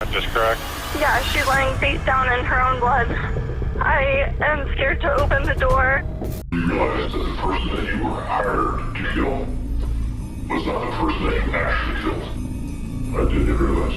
Is this correct? Yeah, she's lying face down in her own blood. I am scared to open the door. You realize that the person that you were hired to kill was not the person that you actually killed. I did hear this.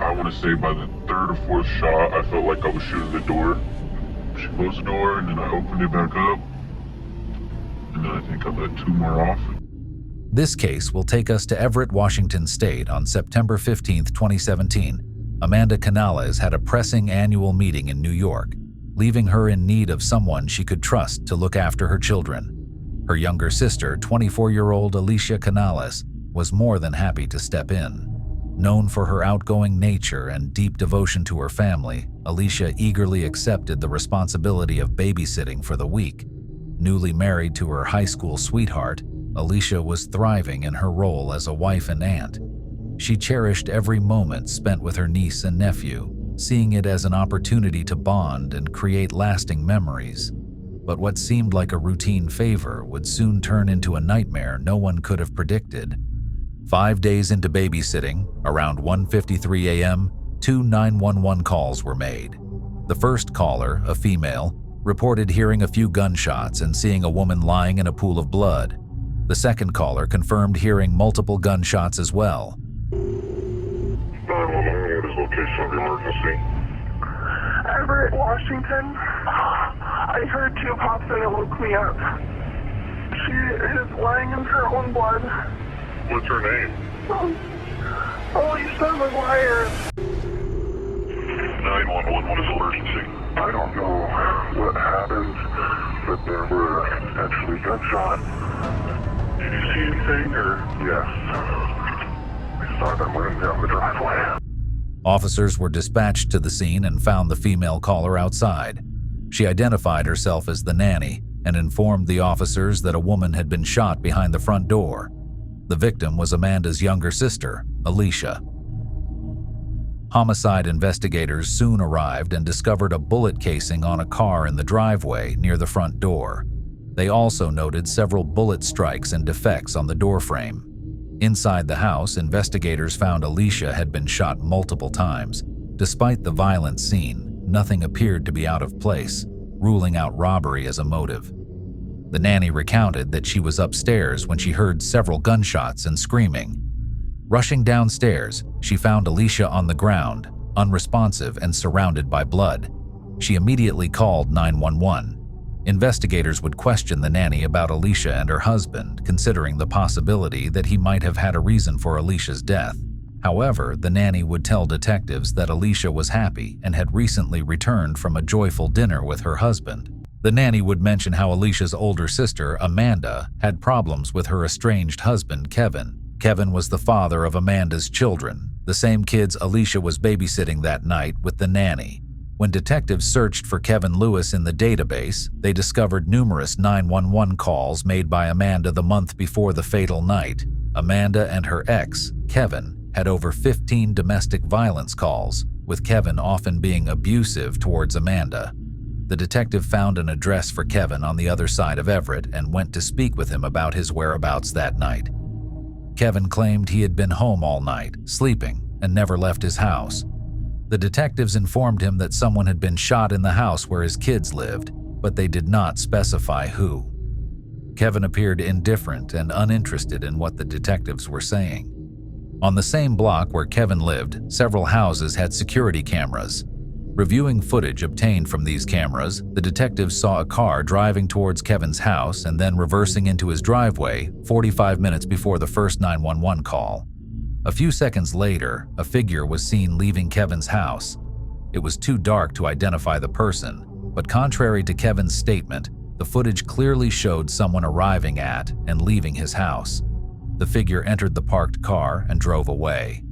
I want to say by the third or fourth shot, I felt like I was shooting the door. She closed the door, and then I opened it back up. And then I think I let two more off. This case will take us to Everett, Washington State on September 15, 2017. Amanda Canales had a pressing annual meeting in New York, leaving her in need of someone she could trust to look after her children. Her younger sister, 24-year-old Alisha Canales, was more than happy to step in. Known for her outgoing nature and deep devotion to her family, Alisha eagerly accepted the responsibility of babysitting for the week. Newly married to her high school sweetheart, Alisha was thriving in her role as a wife and aunt. She cherished every moment spent with her niece and nephew, seeing it as an opportunity to bond and create lasting memories. But what seemed like a routine favor would soon turn into a nightmare no one could have predicted. 5 days into babysitting, around 1:53 a.m., 2 911 calls were made. The first caller, a female, reported hearing a few gunshots and seeing a woman lying in a pool of blood. The second caller confirmed hearing multiple gunshots as well. 911, what is location of the emergency? Everett, Washington. I heard two pops and it woke me up. She is lying in her own blood. What's her name? Alisha McGuire. 911, what is emergency? I don't know what happened, but there were actually gunshots. Did you see anything, or? Yes. I saw them running down the driveway. Officers were dispatched to the scene and found the female caller outside. She identified herself as the nanny and informed the officers that a woman had been shot behind the front door. The victim was Amanda's younger sister, Alisha. Homicide investigators soon arrived and discovered a bullet casing on a car in the driveway near the front door. They also noted several bullet strikes and defects on the doorframe. Inside the house, investigators found Alisha had been shot multiple times. Despite the violent scene, nothing appeared to be out of place, ruling out robbery as a motive. The nanny recounted that she was upstairs when she heard several gunshots and screaming. Rushing downstairs, she found Alisha on the ground, unresponsive and surrounded by blood. She immediately called 911. Investigators would question the nanny about Alisha and her husband, considering the possibility that he might have had a reason for Alisha's death. However, the nanny would tell detectives that Alisha was happy and had recently returned from a joyful dinner with her husband. The nanny would mention how Alisha's older sister, Amanda, had problems with her estranged husband, Kevin. Kevin was the father of Amanda's children, the same kids Alisha was babysitting that night with the nanny. When detectives searched for Kevin Lewis in the database, they discovered numerous 911 calls made by Amanda the month before the fatal night. Amanda and her ex, Kevin, had over 15 domestic violence calls, with Kevin often being abusive towards Amanda. The detective found an address for Kevin on the other side of Everett and went to speak with him about his whereabouts that night. Kevin claimed he had been home all night, sleeping, and never left his house. The detectives informed him that someone had been shot in the house where his kids lived, but they did not specify who. Kevin appeared indifferent and uninterested in what the detectives were saying. On the same block where Kevin lived, several houses had security cameras. Reviewing footage obtained from these cameras, the detectives saw a car driving towards Kevin's house and then reversing into his driveway 45 minutes before the first 911 call. A few seconds later, a figure was seen leaving Kevin's house. It was too dark to identify the person, but contrary to Kevin's statement, the footage clearly showed someone arriving at and leaving his house. The figure entered the parked car and drove away.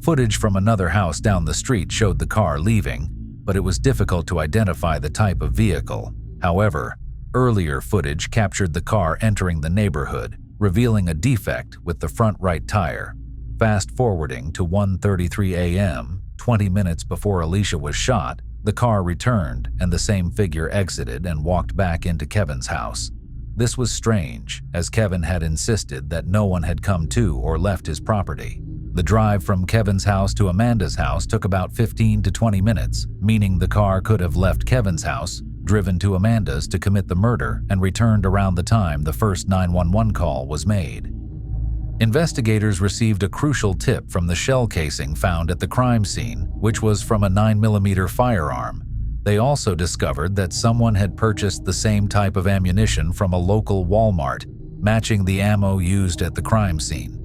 Footage from another house down the street showed the car leaving, but it was difficult to identify the type of vehicle. However, earlier footage captured the car entering the neighborhood, revealing a defect with the front right tire. Fast forwarding to 1:33 a.m., 20 minutes before Alisha was shot, the car returned and the same figure exited and walked back into Kevin's house. This was strange, as Kevin had insisted that no one had come to or left his property. The drive from Kevin's house to Amanda's house took about 15 to 20 minutes, meaning the car could have left Kevin's house, driven to Amanda's to commit the murder, and returned around the time the first 911 call was made. Investigators received a crucial tip from the shell casing found at the crime scene, which was from a 9mm firearm. They also discovered that someone had purchased the same type of ammunition from a local Walmart, matching the ammo used at the crime scene.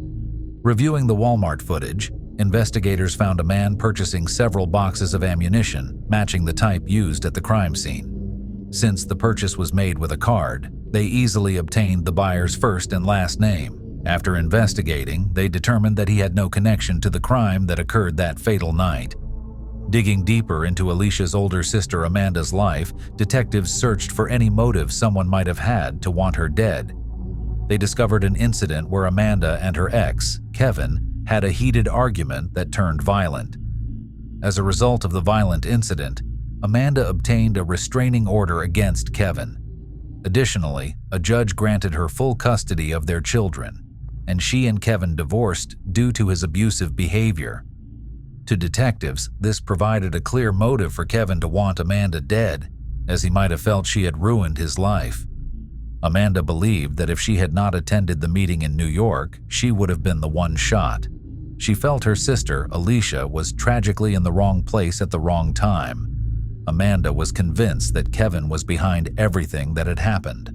Reviewing the Walmart footage, investigators found a man purchasing several boxes of ammunition, matching the type used at the crime scene. Since the purchase was made with a card, they easily obtained the buyer's first and last name. After investigating, they determined that he had no connection to the crime that occurred that fatal night. Digging deeper into Alisha's older sister Amanda's life, detectives searched for any motive someone might have had to want her dead. They discovered an incident where Amanda and her ex, Kevin, had a heated argument that turned violent. As a result of the violent incident, Amanda obtained a restraining order against Kevin. Additionally, a judge granted her full custody of their children, and she and Kevin divorced due to his abusive behavior. To detectives, this provided a clear motive for Kevin to want Amanda dead, as he might have felt she had ruined his life. Amanda believed that if she had not attended the meeting in New York, she would have been the one shot. She felt her sister, Alisha, was tragically in the wrong place at the wrong time. Amanda was convinced that Kevin was behind everything that had happened.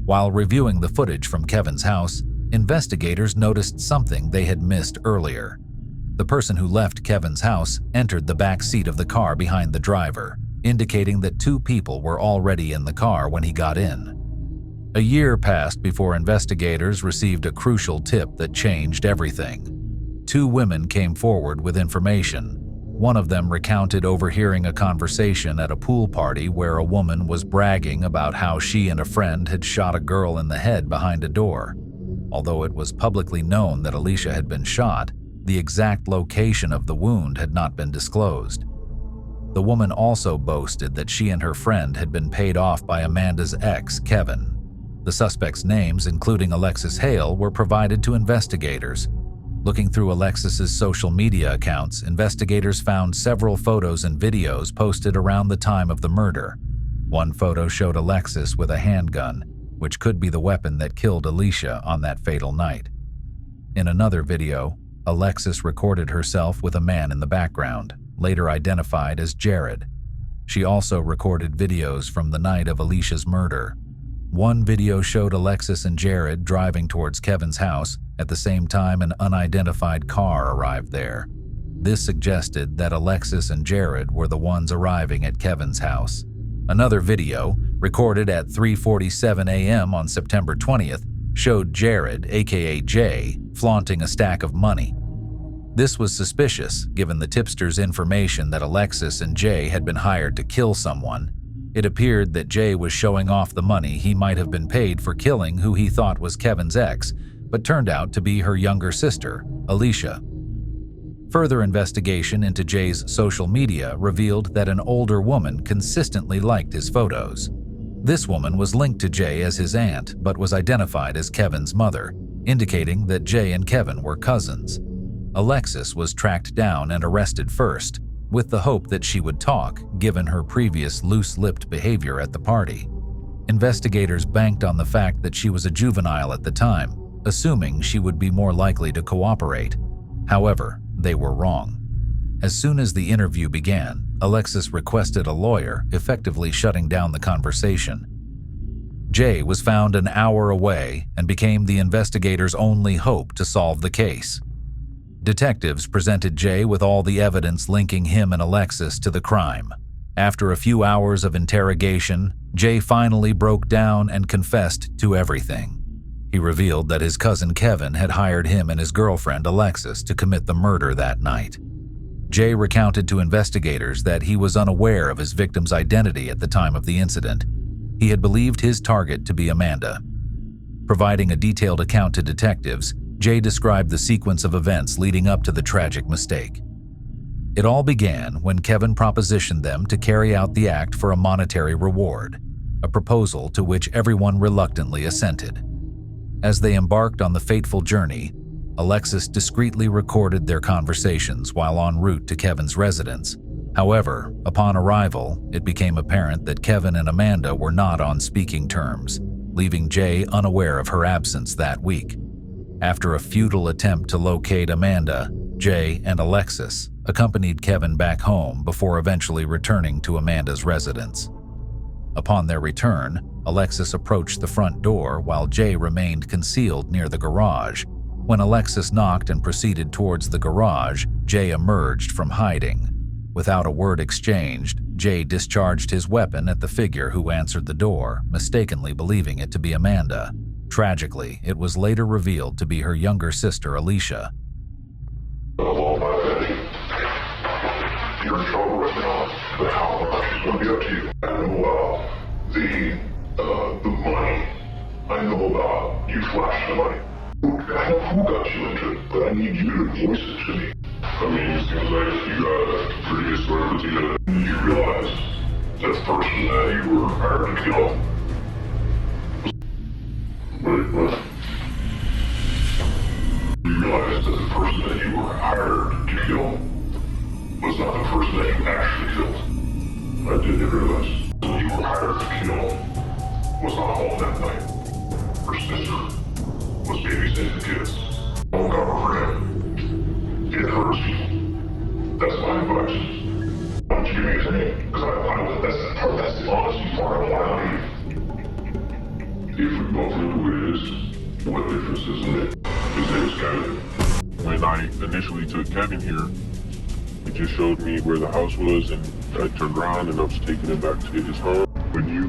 While reviewing the footage from Kevin's house, investigators noticed something they had missed earlier. The person who left Kevin's house entered the back seat of the car behind the driver, indicating that two people were already in the car when he got in. A year passed before investigators received a crucial tip that changed everything. Two women came forward with information. One of them recounted overhearing a conversation at a pool party where a woman was bragging about how she and a friend had shot a girl in the head behind a door. Although it was publicly known that Alisha had been shot, the exact location of the wound had not been disclosed. The woman also boasted that she and her friend had been paid off by Amanda's ex, Kevin. The suspects' names, including Alexis Hale, were provided to investigators. Looking through Alexis's social media accounts, investigators found several photos and videos posted around the time of the murder. One photo showed Alexis with a handgun, which could be the weapon that killed Alisha on that fatal night. In another video, Alexis recorded herself with a man in the background, later identified as Jared. She also recorded videos from the night of Alisha's murder. One video showed Alexis and Jared driving towards Kevin's house at the same time an unidentified car arrived there. This suggested that Alexis and Jared were the ones arriving at Kevin's house. Another video, recorded at 3:47 a.m. on September 20th, showed Jared, aka Jay, flaunting a stack of money. This was suspicious, given the tipster's information that Alexis and Jay had been hired to kill someone. It appeared that Jay was showing off the money he might have been paid for killing who he thought was Kevin's ex, but turned out to be her younger sister, Alisha. Further investigation into Jay's social media revealed that an older woman consistently liked his photos. This woman was linked to Jay as his aunt, but was identified as Kevin's mother, indicating that Jay and Kevin were cousins. Alexis was tracked down and arrested first, with the hope that she would talk, given her previous loose-lipped behavior at the party. Investigators banked on the fact that she was a juvenile at the time, assuming she would be more likely to cooperate. However, they were wrong. As soon as the interview began, Alexis requested a lawyer, effectively shutting down the conversation. Jay was found an hour away and became the investigators' only hope to solve the case. Detectives presented Jay with all the evidence linking him and Alexis to the crime. After a few hours of interrogation, Jay finally broke down and confessed to everything. He revealed that his cousin Kevin had hired him and his girlfriend Alexis to commit the murder that night. Jay recounted to investigators that he was unaware of his victim's identity at the time of the incident. He had believed his target to be Amanda. Providing a detailed account to detectives, Jay described the sequence of events leading up to the tragic mistake. It all began when Kevin propositioned them to carry out the act for a monetary reward, a proposal to which everyone reluctantly assented. As they embarked on the fateful journey, Alexis discreetly recorded their conversations while en route to Kevin's residence. However, upon arrival, it became apparent that Kevin and Amanda were not on speaking terms, leaving Jay unaware of her absence that week. After a futile attempt to locate Amanda, Jay and Alexis accompanied Kevin back home before eventually returning to Amanda's residence. Upon their return, Alexis approached the front door while Jay remained concealed near the garage. When Alexis knocked and proceeded towards the garage, Jay emerged from hiding. Without a word exchanged, Jay discharged his weapon at the figure who answered the door, mistakenly believing it to be Amanda. Tragically, it was later revealed to be her younger sister, Alisha. Hello, my lady. You're in trouble right now, but how much is going to be up to you? And well, the money. I know about you flashed the money. I know who got you into it, but I need you to voice it to me. I mean, it seems like you got a pretty good story put together. You realize that the person that you were hired to kill. Wait, what? You realize that the person that you were hired to kill was not the person that you actually killed. I didn't realize that you were hired to kill was not home that night. Her sister was babysitting the kids. Don't cover for him. It hurts you. That's my advice. Why don't you give me his name? Because that's the honesty part I want to leave. If we both know who it is, what difference does it make? His name is Kevin. When I initially took Kevin here, it just showed me where the house was, and I turned around and I was taking him back to his home. When you,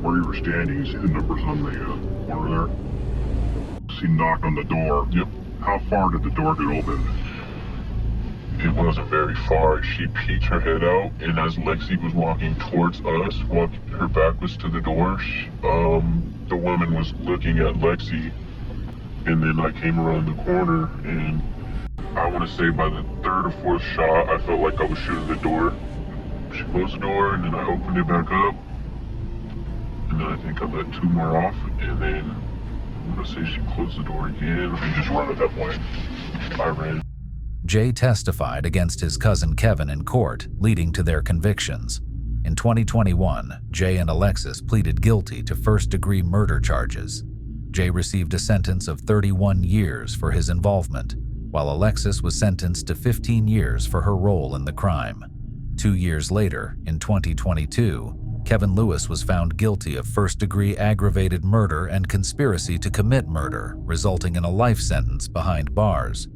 where you were standing, you see the numbers on the corner there? He knocked on the door. Yep. How far did the door get open? It wasn't very far. She peeked her head out, and as Lexi was walking towards us, her back was to the door, the woman was looking at Lexi, and then I came around the corner, and I want to say by the third or fourth shot, I felt like I was shooting the door. She closed the door, and then I opened it back up, and then I think I let two more off, and then I'm going to say she closed the door again, and just ran at that point. I ran. Jay testified against his cousin Kevin in court, leading to their convictions. In 2021, Jay and Alexis pleaded guilty to first-degree murder charges. Jay received a sentence of 31 years for his involvement, while Alexis was sentenced to 15 years for her role in the crime. 2 years later, in 2022, Kevin Lewis was found guilty of first-degree aggravated murder and conspiracy to commit murder, resulting in a life sentence behind bars.